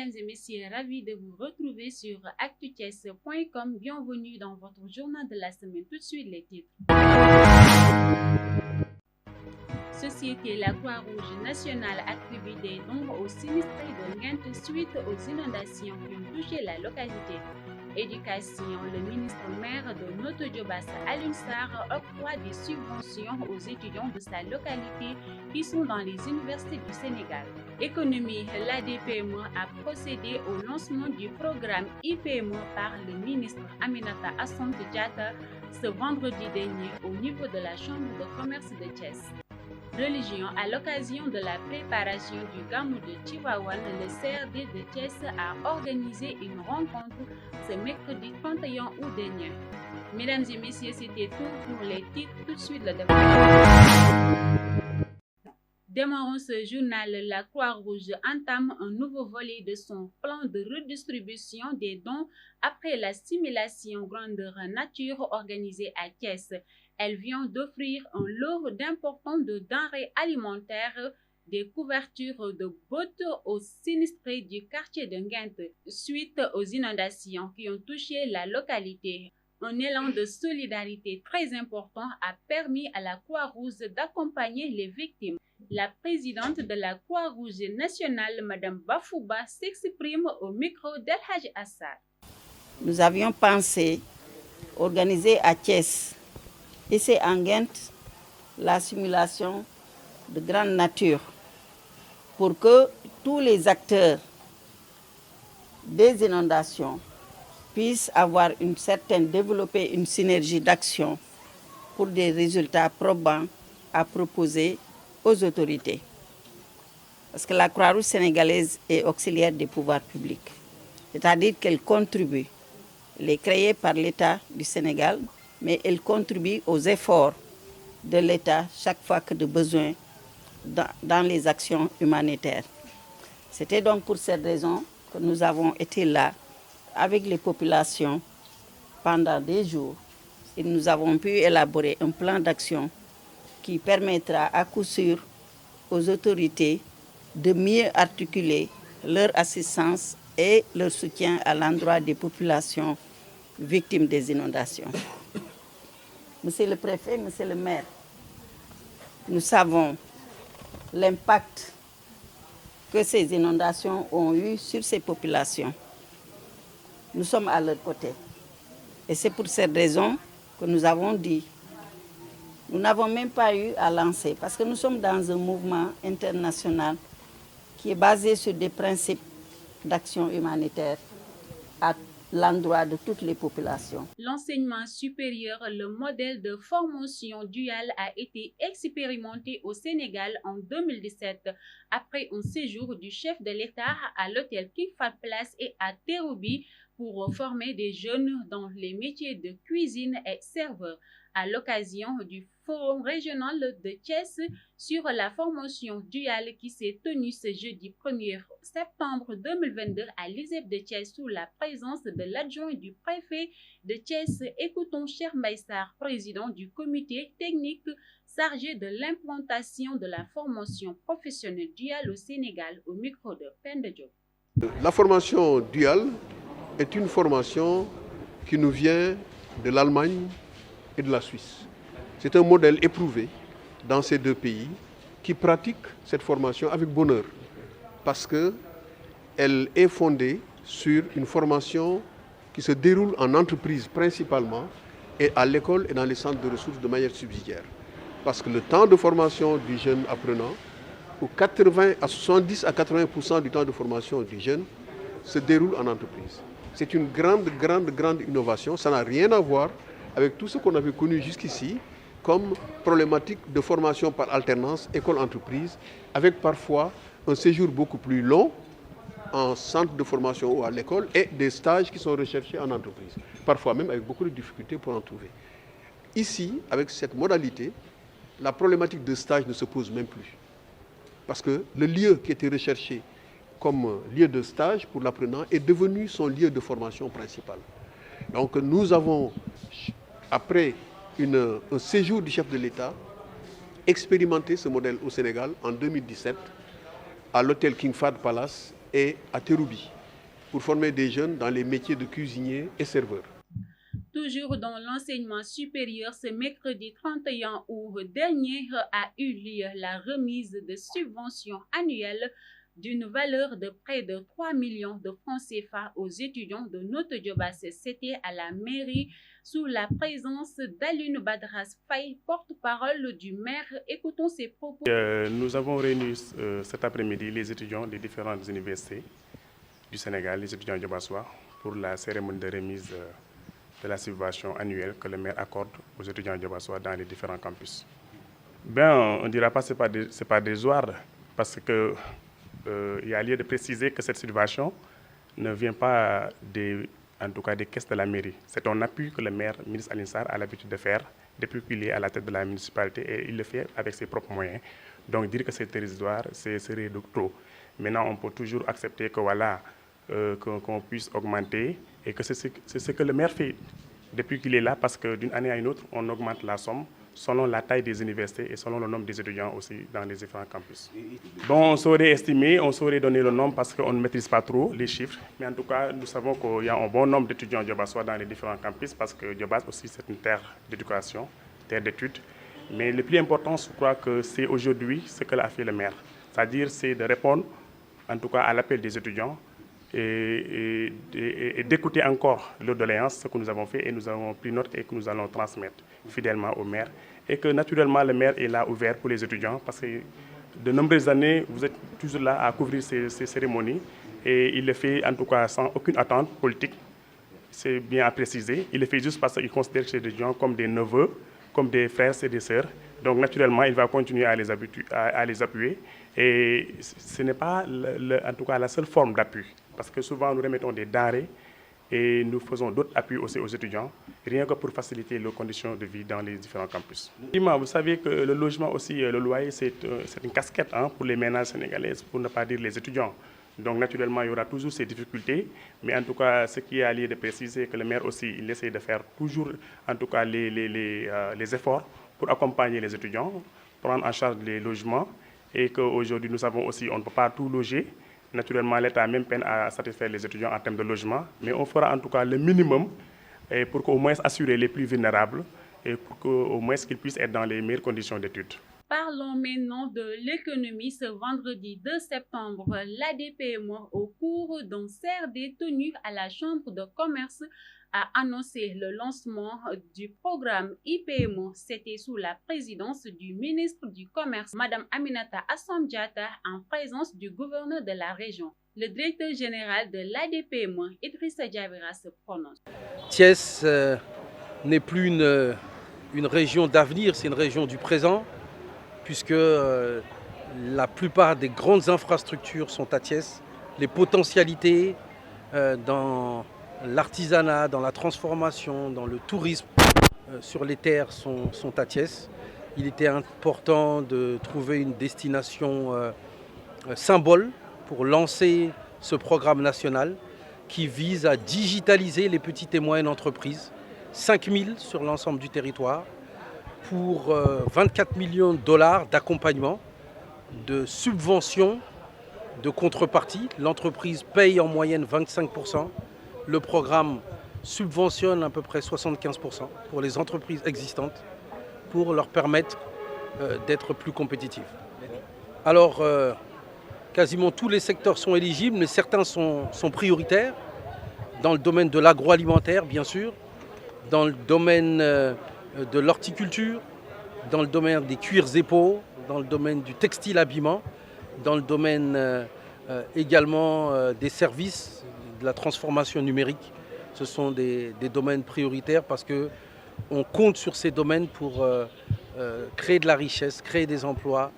Mesdames et messieurs, ravi de vous retrouver sur actuthies.com. Bienvenue dans votre journal de la semaine. Tout de suite, les titres. Société La Croix-Rouge nationale attribue des dons aux sinistrés de Nguinth suite aux inondations qui ont touché la localité. Éducation, le ministre maire de Notto Diobass, Alioune Sarr, octroie des subventions aux étudiants de sa localité qui sont dans les universités du Sénégal. Économie, l'ADPME a procédé au lancement du programme IPME par le ministre Aminata Assome Diatta ce vendredi dernier au niveau de la Chambre de commerce de Thiès. Religion, à l'occasion de la préparation du Gamou de Tivaouane, le CRD de Thiès a organisé une rencontre ce mercredi 31 août dernier. Mesdames et messieurs, c'était tout pour les titres. Tout de suite, le débat. Démarrons ce journal. La Croix-Rouge entame un nouveau volet de son plan de redistribution des dons après la simulation grandeur nature organisée à Thiès. Elle vient d'offrir un lot d'importants de denrées alimentaires, des couvertures de bottes aux sinistrés du quartier de Nguinth suite aux inondations qui ont touché la localité. Un élan de solidarité très important a permis à la Croix-Rouge d'accompagner les victimes. La présidente de la Croix-Rouge nationale, Mme Bafouba, s'exprime au micro d'El Hadj Assar. Nous avions pensé organiser à Thiès, ici en Nguinth, la simulation de grande nature pour que tous les acteurs des inondations puissent avoir développer une synergie d'action pour des résultats probants à proposer aux autorités. Parce que la Croix-Rouge sénégalaise est auxiliaire des pouvoirs publics, c'est-à-dire qu'elle contribue, elle est créée par l'État du Sénégal, mais elle contribue aux efforts de l'État chaque fois que de besoin dans les actions humanitaires. C'était donc pour cette raison que nous avons été là avec les populations pendant des jours et nous avons pu élaborer un plan d'action qui permettra à coup sûr aux autorités de mieux articuler leur assistance et leur soutien à l'endroit des populations victimes des inondations. Monsieur le préfet, monsieur le maire, nous savons l'impact que ces inondations ont eu sur ces populations. Nous sommes à leur côté. Et c'est pour cette raison que nous avons dit, nous n'avons même pas eu à lancer, parce que nous sommes dans un mouvement international qui est basé sur des principes d'action humanitaire à l'endroit de toutes les populations. L'enseignement supérieur, le modèle de formation duale a été expérimenté au Sénégal en 2017 après un séjour du chef de l'État à l'hôtel King Fahd Palace et à Terrou-Bi pour former des jeunes dans les métiers de cuisine et serveur. À l'occasion du Forum régional de Thiès sur la formation duale qui s'est tenu ce jeudi 1er septembre 2022 à l'ISEP de Thiès sous la présence de l'adjoint du préfet de Thiès. Écoutons Cheikh Mbaye Sarr, président du comité technique chargé de l'implantation de la formation professionnelle duale au Sénégal au micro de Penda Diop. La formation duale est une formation qui nous vient de l'Allemagne et de la Suisse. C'est un modèle éprouvé dans ces deux pays qui pratiquent cette formation avec bonheur parce qu'elle est fondée sur une formation qui se déroule en entreprise principalement et à l'école et dans les centres de ressources de manière subsidiaire. Parce que le temps de formation du jeune apprenant, où 70 à 80% du temps de formation du jeune se déroule en entreprise. C'est une grande innovation. Ça n'a rien à voir avec tout ce qu'on avait connu jusqu'ici comme problématique de formation par alternance école-entreprise, avec parfois un séjour beaucoup plus long en centre de formation ou à l'école et des stages qui sont recherchés en entreprise, parfois même avec beaucoup de difficultés pour en trouver. Ici, avec cette modalité, la problématique de stage ne se pose même plus. Parce que le lieu qui était recherché comme lieu de stage pour l'apprenant est devenu son lieu de formation principal. Donc nous avons, après un séjour du chef de l'État, expérimenté ce modèle au Sénégal en 2017 à l'hôtel King Fahd Palace et à Terrou-Bi. pour former des jeunes dans les métiers de cuisinier et serveur. Toujours dans l'enseignement supérieur, ce mercredi 31 août dernier a eu lieu la remise de subventions annuelles d'une valeur de près de 3 millions de francs CFA aux étudiants de Notto Diobass. C'était à la mairie sous la présence d'Alioune Badras Faye, porte-parole du maire. Écoutons ses propos. Nous avons réuni cet après-midi les étudiants des différentes universités du Sénégal, les étudiants diobassois, pour la cérémonie de remise de la subvention annuelle que le maire accorde aux étudiants diobassois dans les différents campus. On ne dira pas que ce n'est pas dérisoire, parce que il y a lieu de préciser que cette subvention ne vient pas en tout cas des caisses de la mairie. C'est un appui que le maire, ministre Alioune Sarr, a l'habitude de faire depuis qu'il est à la tête de la municipalité, et il le fait avec ses propres moyens. Donc dire que c'est dérisoire, serait de trop. Maintenant, on peut toujours accepter que voilà, qu'on puisse augmenter, et que c'est ce que le maire fait depuis qu'il est là, parce que d'une année à une autre, on augmente la somme selon la taille des universités et selon le nombre des étudiants aussi dans les différents campus. On saurait estimer, on saurait donner le nombre parce qu'on ne maîtrise pas trop les chiffres, mais en tout cas, nous savons qu'il y a un bon nombre d'étudiants diobassois dans les différents campus, parce que Diobass aussi, c'est une terre d'éducation, terre d'études. Mais le plus important, je crois que c'est aujourd'hui ce que a fait le maire, c'est-à-dire c'est de répondre en tout cas à l'appel des étudiants, et d'écouter encore leurs doléances, ce que nous avons fait, et nous avons pris note et que nous allons transmettre fidèlement au maire. Et que naturellement le maire est là ouvert pour les étudiants, parce que de nombreuses années, vous êtes toujours là à couvrir ces cérémonies, et il le fait en tout cas sans aucune attente politique, c'est bien à préciser. Il le fait juste parce qu'il considère ces étudiants comme des neveux, comme des frères et des sœurs. Donc naturellement, il va continuer à les appuyer. Et ce n'est pas en tout cas la seule forme d'appui, parce que souvent nous remettons des denrées et nous faisons d'autres appuis aussi aux étudiants, rien que pour faciliter leurs conditions de vie dans les différents campus. Vous savez que le logement aussi, le loyer, c'est une casquette pour les ménages sénégalais, pour ne pas dire les étudiants. Donc naturellement, il y aura toujours ces difficultés, mais en tout cas, ce qui est à lieu de préciser, c'est que le maire aussi, il essaie de faire toujours, en tout cas, les efforts pour accompagner les étudiants, prendre en charge les logements, et qu'aujourd'hui, nous savons aussi, on ne peut pas tout loger. Naturellement, l'État a même peine à satisfaire les étudiants en termes de logement, mais on fera en tout cas le minimum pour qu'au moins assurer les plus vulnérables, et pour qu'au moins qu'ils puissent être dans les meilleures conditions d'études. Parlons maintenant de l'économie. Ce vendredi 2 septembre, l'ADPME, au cours d'un CRD tenu à la Chambre de commerce, a annoncé le lancement du programme IPME. C'était sous la présidence du ministre du Commerce, Mme Aminata Assome Diatta, en présence du gouverneur de la région. Le directeur général de l'ADPME, Idrissa Diabira, se prononce. Thiès n'est plus une région d'avenir, c'est une région du présent, puisque la plupart des grandes infrastructures sont à Thiès. Les potentialités dans l'artisanat, dans la transformation, dans le tourisme sur les terres sont à Thiès. Il était important de trouver une destination symbole pour lancer ce programme national qui vise à digitaliser les petites et moyennes entreprises, 5000 sur l'ensemble du territoire, pour 24 millions de dollars d'accompagnement, de subventions, de contrepartie. L'entreprise paye en moyenne 25%. Le programme subventionne à peu près 75% pour les entreprises existantes, pour leur permettre d'être plus compétitifs. Alors, quasiment tous les secteurs sont éligibles, mais certains sont prioritaires. Dans le domaine de l'agroalimentaire, bien sûr, dans le domaine de l'horticulture, dans le domaine des cuirs et peaux, dans le domaine du textile habillement, dans le domaine également des services, de la transformation numérique. Ce sont des domaines prioritaires parce qu'on compte sur ces domaines pour créer de la richesse, créer des emplois,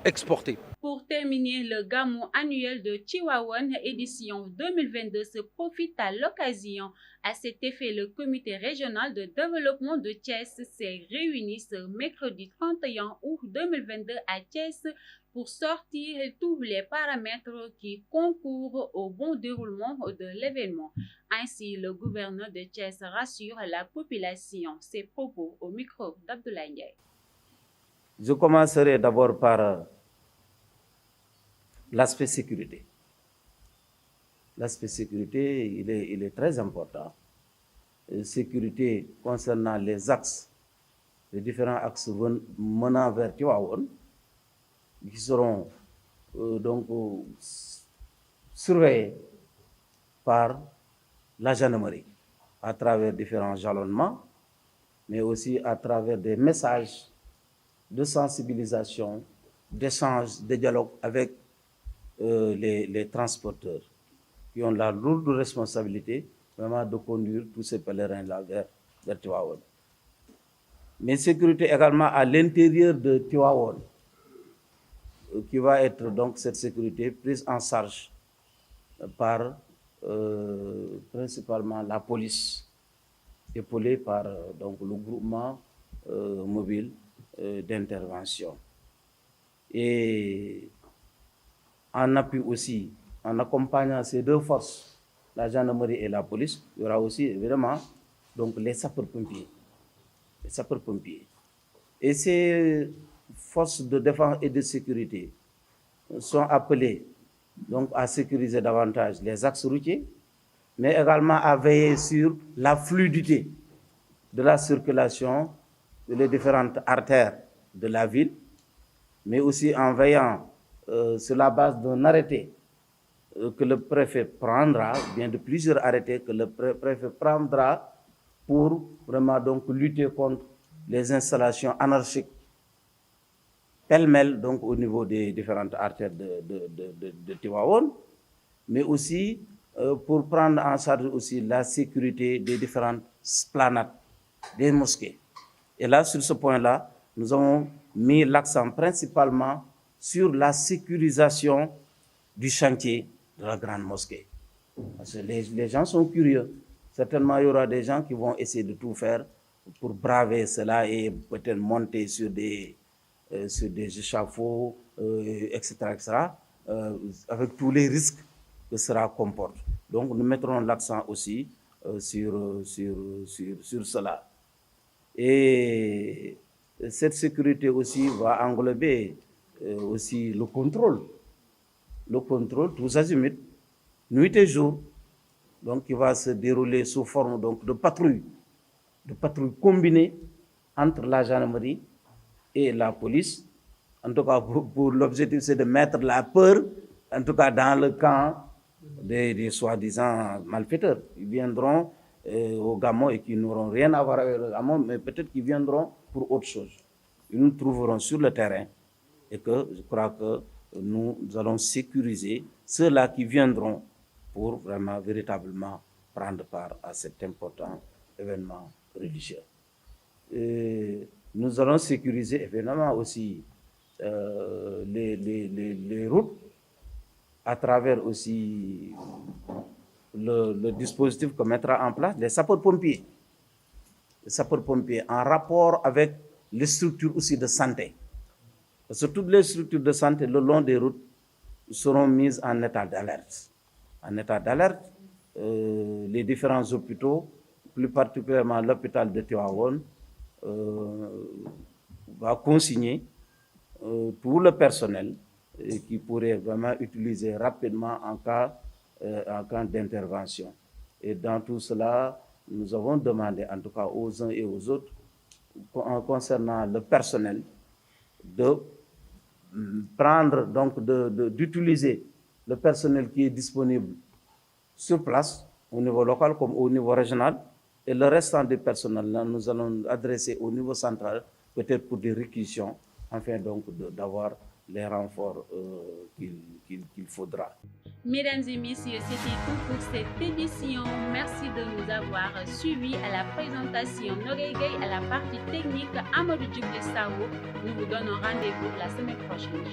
exporter. Pour terminer, le Gamou annuel de Tivaouane, édition 2022, se profite à l'occasion. À cet effet, le comité régional de développement de Thiès s'est réuni ce mercredi 31 août 2022 à Thiès pour sortir tous les paramètres qui concourent au bon déroulement de l'événement. Ainsi, le gouverneur de Thiès rassure la population. Ses propos au micro d'Abdoulaye Ndiaye. Je commencerai d'abord par l'aspect sécurité. l'aspect sécurité, il est très important. Sécurité concernant les axes, les différents axes menant vers Tivaouane, qui seront donc surveillés par la gendarmerie à travers différents jalonnements, mais aussi à travers des messages de sensibilisation, d'échange, de dialogue avec les transporteurs qui ont la lourde responsabilité vraiment de conduire tous ces pèlerins-là vers Tivaouane. Mais sécurité également à l'intérieur de Tivaouane, qui va être donc cette sécurité prise en charge par principalement la police, épaulée par donc, le groupement mobile d'intervention. Et en appui aussi, en accompagnant ces deux forces, la gendarmerie et la police, il y aura aussi évidemment donc, les sapeurs-pompiers. Les sapeurs-pompiers. Et ces forces de défense et de sécurité sont appelées donc, à sécuriser davantage les axes routiers, mais également à veiller sur la fluidité de la circulation des différentes artères de la ville, mais aussi en veillant sur la base d'un arrêté que le préfet prendra, bien de plusieurs arrêtés que le préfet prendra pour vraiment donc lutter contre les installations anarchiques pêle-mêle donc au niveau des différentes artères de Tivaouane, mais aussi pour prendre en charge aussi la sécurité des différentes esplanades, des mosquées. Et là, sur ce point-là, nous avons mis l'accent principalement sur la sécurisation du chantier de la grande mosquée. Parce que les gens sont curieux. Certainement, il y aura des gens qui vont essayer de tout faire pour braver cela et peut-être monter sur des échafauds, etc., avec tous les risques que cela comporte. Donc, nous mettrons l'accent aussi sur cela. Et cette sécurité aussi va englober aussi le contrôle tous azimuts, nuit et jour, donc qui va se dérouler sous forme donc, de patrouilles combinées entre la gendarmerie et la police. En tout cas, pour l'objectif, c'est de mettre la peur, en tout cas dans le camp des soi-disant malfaiteurs. Ils viendront au Gamon et qui n'auront rien à voir avec le Gamon, mais peut-être qu'ils viendront pour autre chose. Ils nous trouveront sur le terrain et que je crois que nous allons sécuriser ceux-là qui viendront pour vraiment, véritablement prendre part à cet important événement religieux. Et nous allons sécuriser évidemment aussi les routes à travers aussi le dispositif que mettra en place les sapeurs-pompiers. Les sapeurs-pompiers en rapport avec les structures aussi de santé. Parce que toutes les structures de santé le long des routes seront mises en état d'alerte. En état d'alerte, les différents hôpitaux, plus particulièrement l'hôpital de Tivaouane, va consigner tout le personnel qui pourrait vraiment utiliser rapidement en cas d'intervention. Et dans tout cela, nous avons demandé, en tout cas aux uns et aux autres, concernant le personnel, de prendre, donc d'utiliser le personnel qui est disponible sur place, au niveau local comme au niveau régional, et le restant du personnel, là, nous allons adresser au niveau central, peut-être pour des réquisitions, afin donc d'avoir les renforts qu'il faudra. Mesdames et messieurs, c'était tout pour cette édition. Merci de nous avoir suivis à la présentation Nogueï, à la partie technique Amadou Djibril Sao. Nous vous donnons rendez-vous la semaine prochaine.